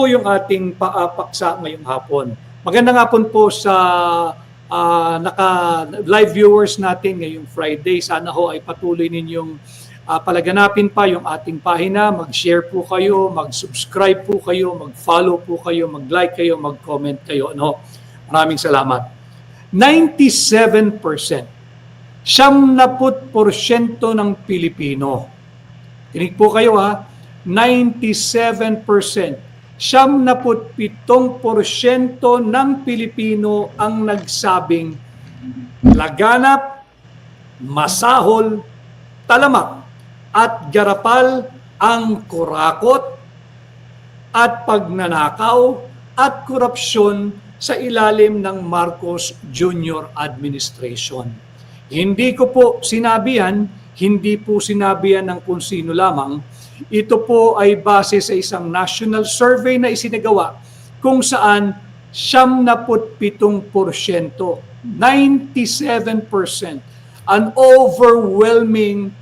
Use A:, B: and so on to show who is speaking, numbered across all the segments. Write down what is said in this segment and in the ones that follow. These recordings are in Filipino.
A: po yung ating paksa ngayong hapon. Magandang hapon po sa naka-live viewers natin ngayong Friday. Sana ho ay patuloy ninyong palaganapin pa yung ating pahina. Mag-share po kayo, mag-subscribe po kayo, mag-follow po kayo, mag-like kayo, mag-comment kayo. Ano? Maraming salamat. 97%, 70% ng Pilipino. Tinig po kayo ha, 97%. 77% ng Pilipino ang nagsabing laganap, masahol, talamak at garapal ang kurakot at pagnanakaw at korupsyon sa ilalim ng Marcos Jr. Administration. Hindi ko po sinabi yan, hindi po sinabi yan ng kung sino lamang. Ito po ay base sa isang national survey na isinagawa kung saan 77%, 97%, an overwhelming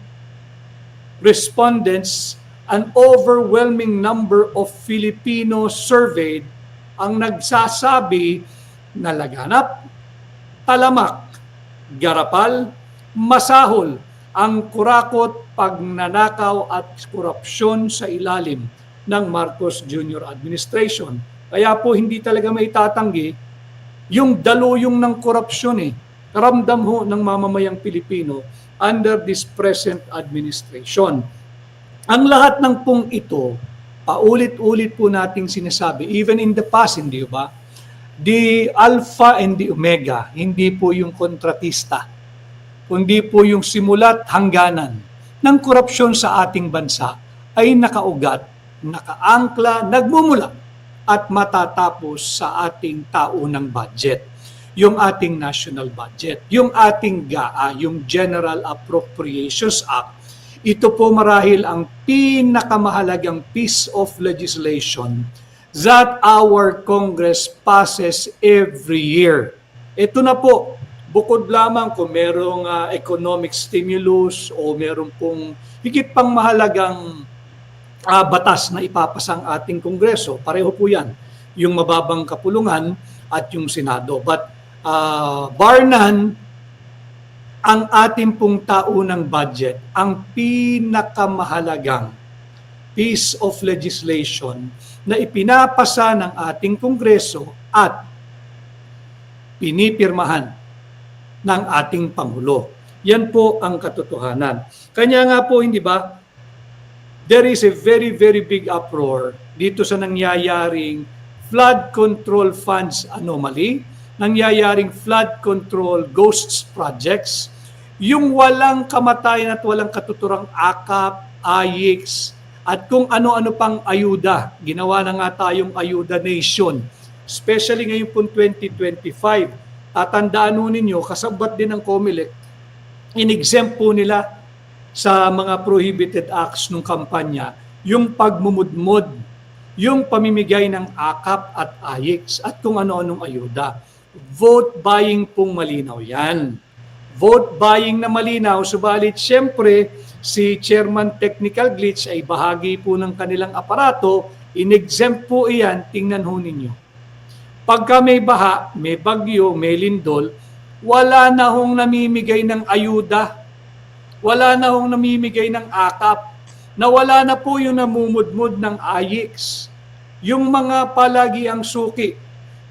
A: respondents, an overwhelming number of Filipinos surveyed ang nagsasabi na laganap, talamak, garapal, masahol ang kurakot, pagnanakaw at korupsyon sa ilalim ng Marcos Jr. Administration. Kaya po hindi talaga may tatanggi yung daluyong ng korupsyon karamdam ho ng mamamayang Pilipino under this present administration. Ang lahat ng pong ito, paulit-ulit po nating sinasabi, even in the past, hindi ba? The Alpha and the Omega, hindi po yung kontratista, kundi po yung simula't hangganan ng korupsyon sa ating bansa ay nakaugat, nakaangkla, nagmumula at matatapos sa ating taunang budget. Yung ating national budget, yung ating GAA, yung General Appropriations Act. Ito po marahil ang pinakamahalagang piece of legislation that our Congress passes every year. Ito na po, bukod lamang kung merong economic stimulus o merong pong higit pang mahalagang batas na ipapasang ating Kongreso, pareho po yan, yung mababang kapulungan at yung Senado. But bar none, ang ating pong taunang budget, ang pinakamahalagang piece of legislation na ipinapasa ng ating Kongreso at pinipirmahan ng ating Pangulo. Yan po ang katotohanan. Kanya nga po, hindi ba, there is a very, very big uproar dito sa nangyayaring flood control funds anomaly, nangyayaring flood control ghosts projects, yung walang kamatayan at walang katuturang AKAP, AYIX, at kung ano-ano pang ayuda. Ginawa na nga tayong ayuda nation, especially ngayon po 2025. Tatandaan nun ninyo, kasabot din ng COMELEC, in-exempt po nila sa mga prohibited acts ng kampanya, yung pagmumudmod, yung pamimigay ng AKAP at AYIX at kung ano-anong ayuda. Vote buying pong malinaw yan. Vote buying na malinaw, subalit siyempre si Chairman Technical Glitch ay bahagi po ng kanilang aparato, in-exempt po iyan, tingnan ho ninyo. Pagka may baha, may bagyo, may lindol, wala na hong namimigay ng ayuda, wala na hong namimigay ng AKAP, nawala na po yung namumudmud ng AYIX. Yung mga palagi ang suki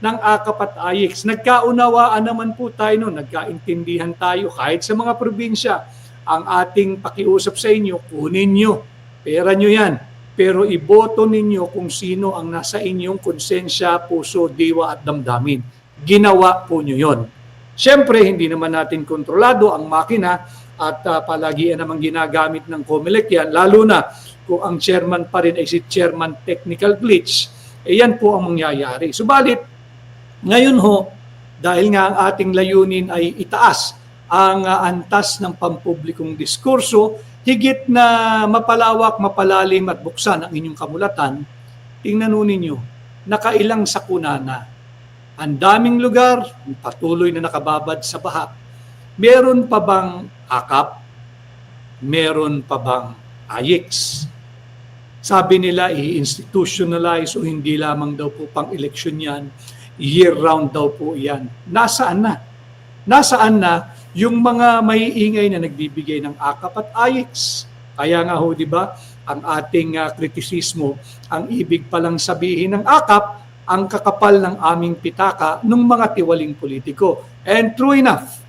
A: ng AKAP at AYIX, nagkaunawaan naman po tayo noon, nagkaintindihan tayo kahit sa mga probinsya. Ang ating pakiusap sa inyo, kunin nyo, pera nyo yan. Pero iboto ninyo kung sino ang nasa inyong konsensya, puso, diwa at damdamin. Ginawa po nyo yon. Siyempre, hindi naman natin kontrolado ang makina at palagi namang ginagamit ng COMELEC yan, lalo na kung ang chairman pa rin ay si Chairman Technical Glitch, yan po ang mangyayari. Subalit, ngayon ho, dahil nga ang ating layunin ay itaas ang antas ng pampublikong diskurso, higit na mapalawak, mapalalim at buksan ang inyong kamulatan, tingnan nun ninyo, nakailang sakuna na. Ang daming lugar, patuloy na nakababad sa baha. Meron pa bang AKAP? Meron pa bang AYIX? Sabi nila i-institutionalize o hindi lamang daw po pang eleksyon yan, year-round daw po yan. Nasaan na? Nasaan na yung mga maiingay na nagbibigay ng akap at ayeks? Kaya nga ho, di ba, ang ating kritisismo, ang ibig palang sabihin ng akap, ang kakapal ng aming pitaka ng mga tiwaling politiko. And true enough,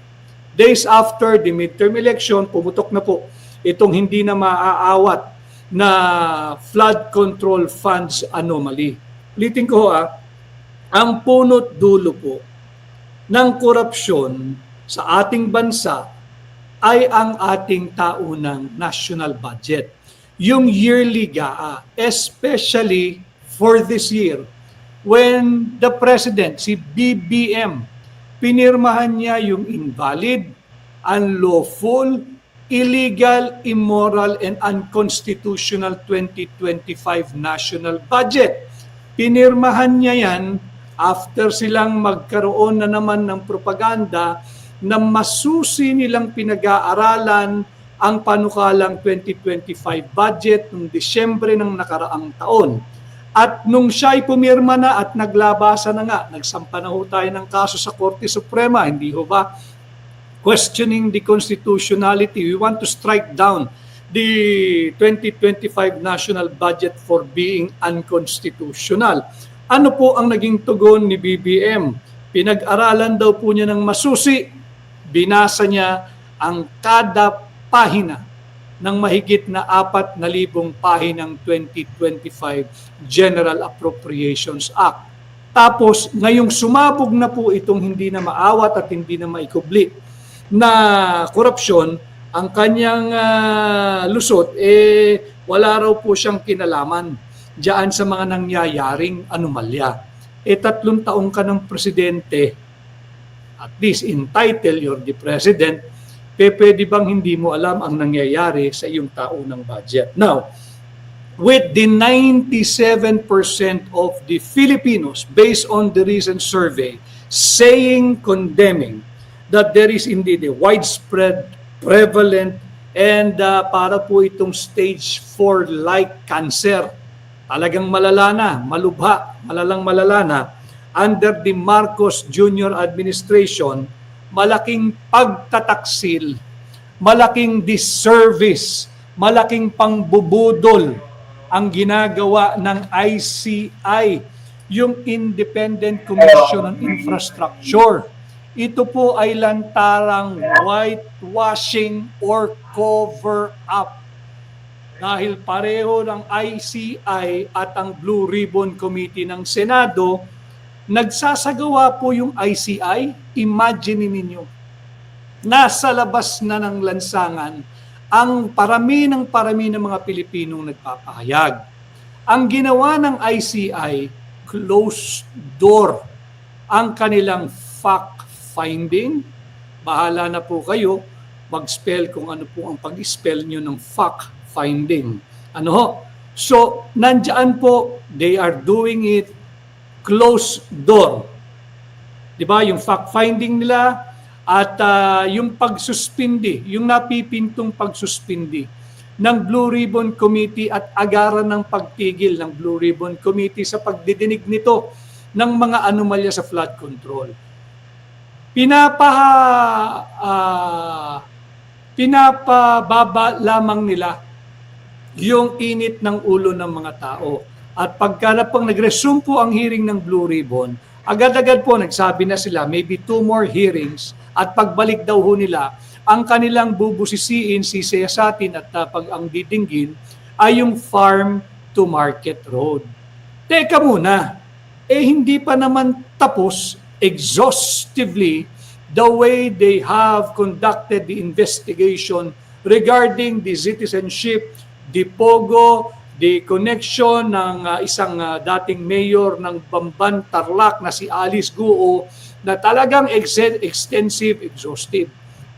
A: days after the midterm election, pumutok na po itong hindi na maaawat na flood control funds anomaly. Ulitin ko ang punot dulo po ng korupsyon sa ating bansa ay ang ating taunang national budget. Yung yearly GAA, especially for this year, when the President, si BBM, pinirmahan niya yung invalid, unlawful, illegal, immoral, and unconstitutional 2025 national budget. Pinirmahan niya yan after silang magkaroon na naman ng propaganda na masusi nilang pinag-aaralan ang panukalang 2025 budget noong Disyembre ng nakaraang taon. At nung siya ay pumirma na at naglabasa na nga, nagsampa na ho tayo ng kaso sa Korte Suprema, hindi ho ba? Questioning the constitutionality. We want to strike down the 2025 national budget for being unconstitutional. Ano po ang naging tugon ni BBM? Pinag-aralan daw po niya ng masusi. Binasa niya ang kada pahina ng mahigit na 4,000 pahinang 2025 General Appropriations Act. Tapos, ngayong sumabog na po itong hindi na maawat at hindi na maikubli na korupsyon, ang kanyang lusot, wala raw po siyang kinalaman diyan sa mga nangyayaring anomalya. 3 taong ka ng presidente, at least entitled, you're the president, pwede bang hindi mo alam ang nangyayari sa iyong taunang budget? Now, with the 97% of the Filipinos, based on the recent survey, condemning that there is indeed a widespread, prevalent, and para po itong stage 4-like cancer. Talagang malala na, malubha, malalang malala na, under the Marcos Jr. administration, malaking pagtataksil, malaking disservice, malaking pangbubudol ang ginagawa ng ICI, yung Independent Commission on Infrastructure. Ito po ay lantarang whitewashing or cover-up. Dahil pareho ng ICI at ang Blue Ribbon Committee ng Senado, nagsasagawa po yung ICI, imagine ninyo, nasa labas na ng lansangan ang parami ng mga Pilipinong nagpapahayag. Ang ginawa ng ICI, closed door ang kanilang fact-finding. Bahala na po kayo mag-spell kung ano po ang pag-spell nyo ng fact-finding. Ano ho? So, nandiyan po, they are doing it closed door. Diba? Yung fact-finding nila at yung pagsuspindi, yung napipintong pagsuspindi ng Blue Ribbon Committee at agaran ng pagtigil ng Blue Ribbon Committee sa pagdidinig nito ng mga anomalya sa flood control. Pinapababa lamang nila yung init ng ulo ng mga tao. At pagka na pang nag-resume po ang hearing ng Blue Ribbon, agad-agad po nagsabi na sila, maybe 2 more hearings, at pagbalik daw ho nila, ang kanilang bubusisiin, sisiyasatin at ang didinggin ay yung farm to market road. Teka muna, hindi pa naman tapos exhaustively the way they have conducted the investigation regarding the citizenship, the POGO, the connection ng isang dating mayor ng Bamban, Tarlac na si Alice Guo na talagang extensive, exhaustive.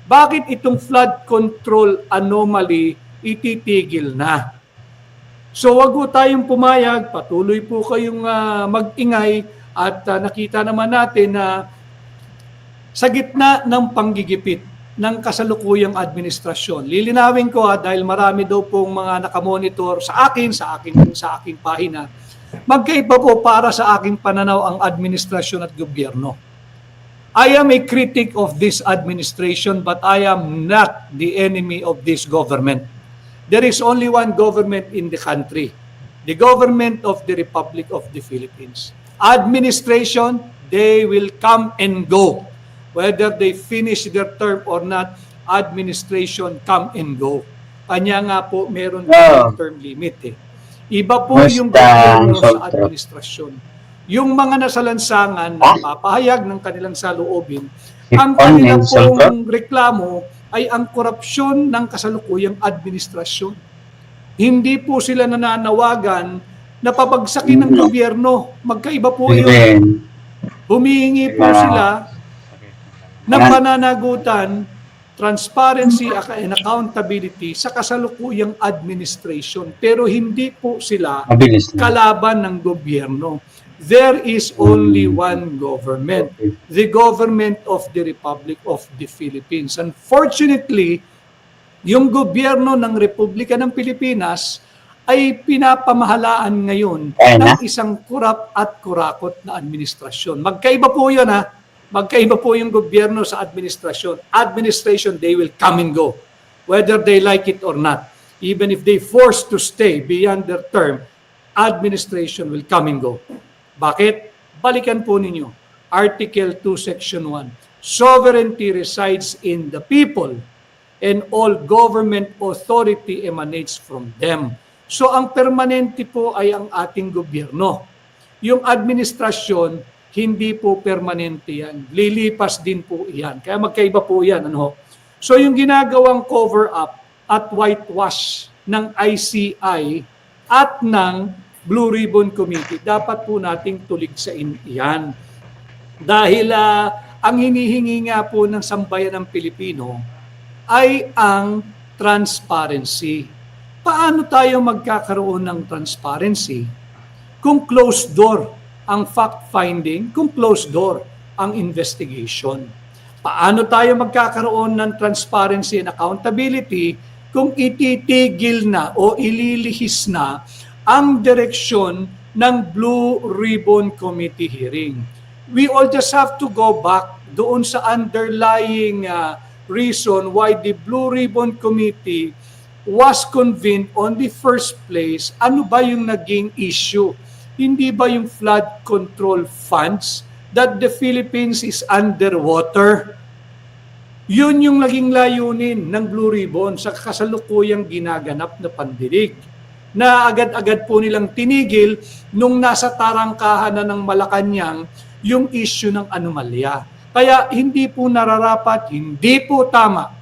A: Bakit itong flood control anomaly ititigil na? So wag po tayong pumayag, patuloy po kayong mag-ingay at nakita naman natin na sa gitna ng panggigipit ng kasalukuyang administrasyon. Lilinawin ko dahil marami daw pong mga nakamonitor sa aking pahina. Magkaiba po para sa aking pananaw ang administrasyon at gobyerno. I am a critic of this administration, but I am not the enemy of this government. There is only one government in the country, the government of the Republic of the Philippines. Administration, they will come and go. Whether they finish their term or not, administration come and go. Kanya nga po, meron term limit eh. Iba po yung gobyerno sa administrasyon. Yung mga nasalansangan na papahayag ng kanilang saloobin, ang kanilang pong reklamo ay ang korupsyon ng kasalukuyang administrasyon. Hindi po sila nananawagan na pabagsakin ng gobyerno. Magkaiba po yun. Humihingi po sila ng pananagutan, transparency and accountability sa kasalukuyang administration. Pero hindi po sila kalaban ng gobyerno. There is only one government, the government of the Republic of the Philippines. Unfortunately, yung gobyerno ng Republika ng Pilipinas ay pinapamahalaan ngayon ng isang kurap at kurakot na administrasyon. Magkaiba po yun Magkaiba po yung gobyerno sa administrasyon. Administration, they will come and go, whether they like it or not. Even if they forced to stay beyond their term, administration will come and go. Bakit? Balikan po ninyo. Article 2, Section 1. Sovereignty resides in the people and all government authority emanates from them. So ang permanente po ay ang ating gobyerno. Yung administrasyon, hindi po permanente yan. Lilipas din po yan. Kaya magkaiba po yan. So yung ginagawang cover-up at whitewash ng ICI at ng Blue Ribbon Committee, dapat po nating tuligsain yan. Dahil ang hinihingi nga po ng sambayan ng Pilipino ay ang transparency. Paano tayo magkakaroon ng transparency kung closed door ang fact-finding, kung closed door ang investigation? Paano tayo magkakaroon ng transparency and accountability kung ititigil na o ililihis na ang direksyon ng Blue Ribbon Committee hearing? We all just have to go back doon sa underlying reason why the Blue Ribbon Committee was convened on the first place. Ano ba yung naging issue? Hindi ba yung flood control funds that the Philippines is underwater? Yun yung naging layunin ng Blue Ribbon sa kasalukuyang ginaganap na pandinig, na agad-agad po nilang tinigil nung nasa tarangkahan na ng Malacanang yung issue ng anomalya. Kaya hindi po nararapat, hindi po tama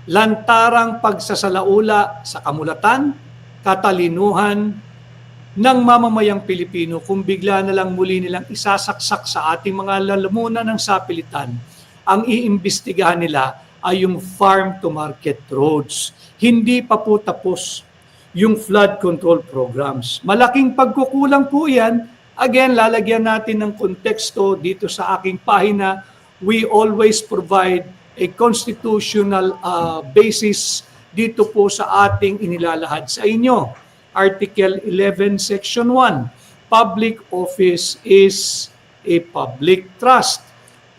A: lantarang pagsasalaula sa kamulatan, katalinuhan ng mamamayang Pilipino kung bigla na lang muli nilang isasaksak sa ating mga lalamunan ng sapilitan. Ang iimbestigahan nila ay yung farm-to-market roads. Hindi pa po tapos yung flood control programs. Malaking pagkukulang po yan. Again, lalagyan natin ng konteksto dito sa aking pahina. We always provide a constitutional basis dito po sa ating inilalahad sa inyo. Article 11, Section 1. Public office is a public trust.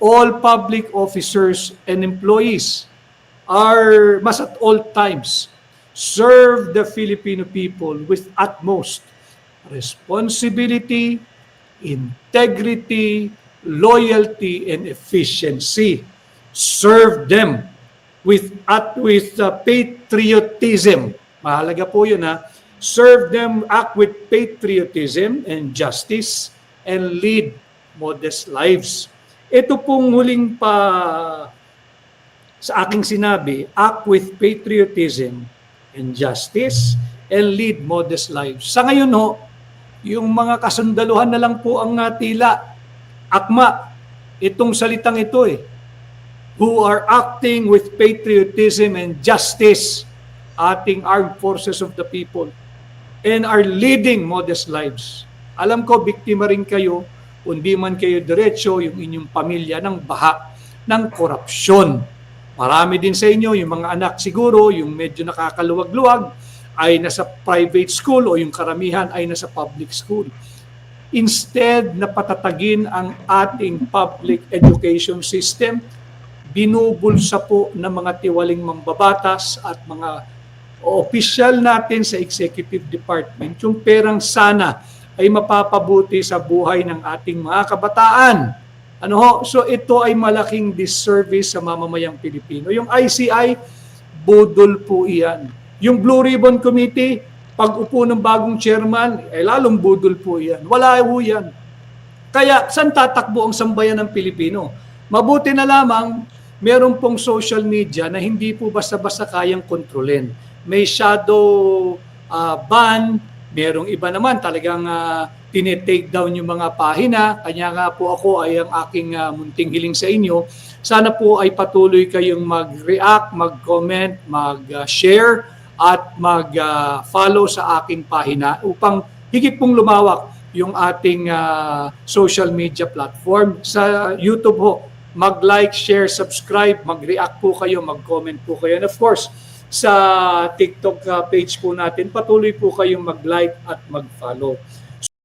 A: All public officers and employees must at all times serve the Filipino people with utmost responsibility, integrity, loyalty, and efficiency. Serve them with patriotism. Mahalaga po yun Serve them, act with patriotism and justice, and lead modest lives. Ito pong huling sa aking sinabi, act with patriotism and justice, and lead modest lives. Sa ngayon yung mga kasundaluhan na lang po ang tila akma itong salitang ito who are acting with patriotism and justice, ating armed forces of the people, and are leading modest lives. Alam ko, biktima rin kayo, kung di man kayo diretso, yung inyong pamilya ng baha ng korupsyon. Marami din sa inyo, yung mga anak siguro, yung medyo nakakaluwag-luwag, ay nasa private school o yung karamihan ay nasa public school. Instead na patatagin ang ating public education system, binubulsa po ng mga tiwaling mambabatas at mga opisyal natin sa executive department yung perang sana ay mapapabuti sa buhay ng ating mga kabataan. Ano ho? So ito ay malaking disservice sa mamamayang Pilipino. Yung ICI, budol po iyan. Yung Blue Ribbon Committee, pag upo ng bagong chairman, lalong budol po iyan. Wala po yan. Kaya saan tatakbo ang sambayan ng Pilipino? Mabuti na lamang meron pong social media na hindi po basta-basta kayang kontrolin. May shadow ban, merong iba naman talagang tinitake down yung mga pahina. Kanya nga po ako ay ang aking munting hiling sa inyo. Sana po ay patuloy kayong mag-react, mag-comment, mag-share at mag-follow sa aking pahina upang higit pong lumawak yung ating social media platform. Sa YouTube ho, mag-like, share, subscribe, mag-react po kayo, mag-comment po kayo. And of course, sa TikTok page po natin, patuloy po kayong mag-like at mag-follow.